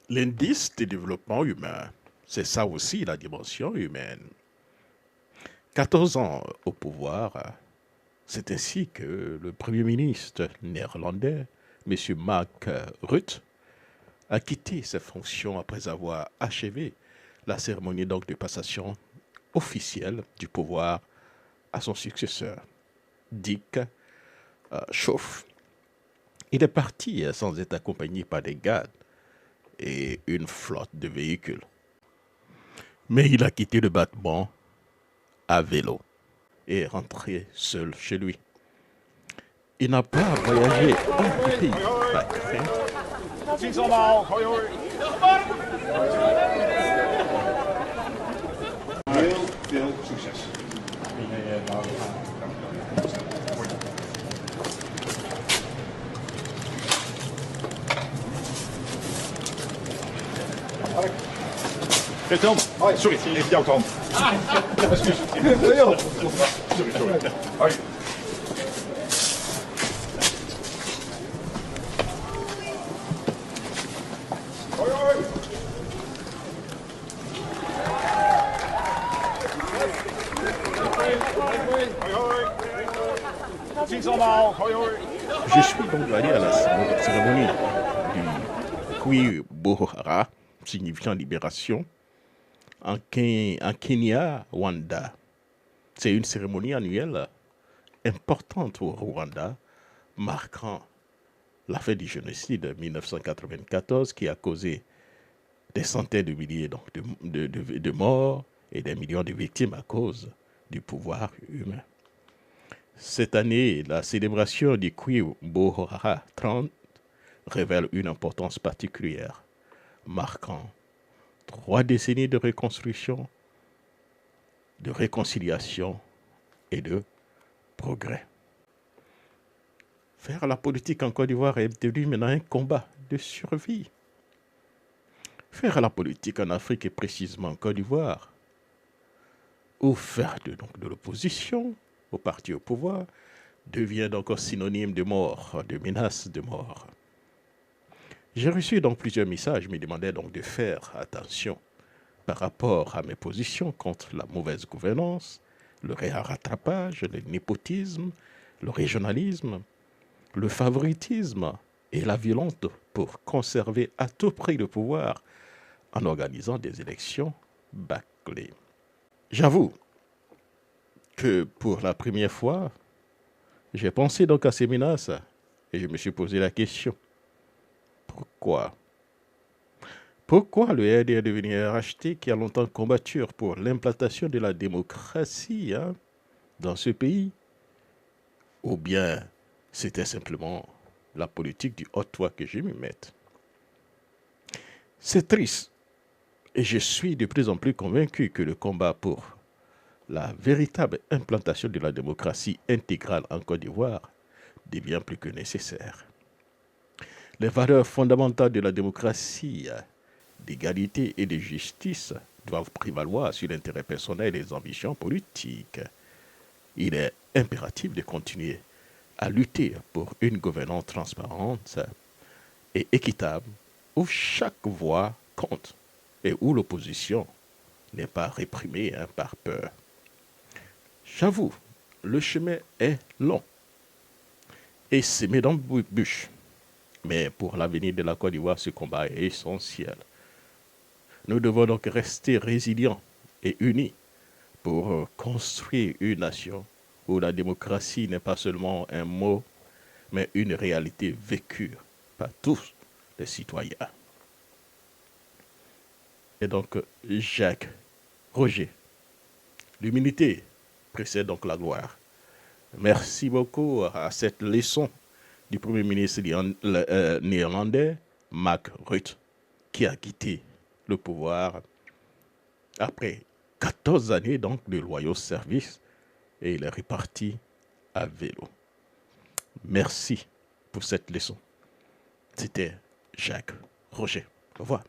L'indice de développement humain, c'est ça aussi la dimension humaine. 14 ans au pouvoir, c'est ainsi que le Premier ministre néerlandais, M. Mark Rutte, a quitté ses fonctions après avoir achevé la cérémonie donc de passation officielle du pouvoir à son successeur, Dick Schoof. Il est parti sans être accompagné par des gardes et une flotte de véhicules. Mais il a quitté le bâtiment à vélo et est rentré seul chez lui. Il n'a pas voyagé hors du pays par crainte. Ziens allemaal, hoi hoi. Heel veel succes. Tom, sorry, even jouw kant. Excuus. Sorry. Hoi. Hoi hoi. Hoi hoi. Ziens allemaal, hoi hoi. Je suis donc allé à la cérémonie du Kwi Bohara, signifiant libération, en Kenya, Rwanda. C'est une cérémonie annuelle importante au Rwanda, marquant la fin du génocide de 1994 qui a causé des centaines de milliers donc, de morts et des millions de victimes à cause du pouvoir humain. Cette année, la célébration du Kwi Bohara 30 révèle une importance particulière, marquant 3 décennies de reconstruction, de réconciliation et de progrès. Faire la politique en Côte d'Ivoire est devenu maintenant un combat de survie. Faire la politique en Afrique et précisément en Côte d'Ivoire, ou faire de l'opposition au parti au pouvoir, devient donc un synonyme de mort, de menace de mort. J'ai reçu donc plusieurs messages me demandaient donc de faire attention par rapport à mes positions contre la mauvaise gouvernance, le rattrapage, le népotisme, le régionalisme, le favoritisme et la violence pour conserver à tout prix le pouvoir en organisant des élections bâclées. J'avoue que pour la première fois, j'ai pensé donc à ces menaces et je me suis posé la question. Pourquoi? Pourquoi le RD est devenu un RHT qui a longtemps combattu pour l'implantation de la démocratie dans ce pays? Ou bien c'était simplement la politique du haut-toit que je m'y mette? C'est triste et je suis de plus en plus convaincu que le combat pour la véritable implantation de la démocratie intégrale en Côte d'Ivoire devient plus que nécessaire. Les valeurs fondamentales de la démocratie, d'égalité et de justice doivent prévaloir sur l'intérêt personnel et les ambitions politiques. Il est impératif de continuer à lutter pour une gouvernance transparente et équitable où chaque voix compte et où l'opposition n'est pas réprimée par peur. J'avoue, le chemin est long et semé d'embûches. Mais pour l'avenir de la Côte d'Ivoire, ce combat est essentiel. Nous devons donc rester résilients et unis pour construire une nation où la démocratie n'est pas seulement un mot, mais une réalité vécue par tous les citoyens. Et donc, Jacques Roger, l'humilité précède donc la gloire. Merci beaucoup à cette leçon du Premier ministre néerlandais, Mark Rutte, qui a quitté le pouvoir après 14 années donc de loyaux services et il est reparti à vélo. Merci pour cette leçon. C'était Jacques Roger. Au revoir.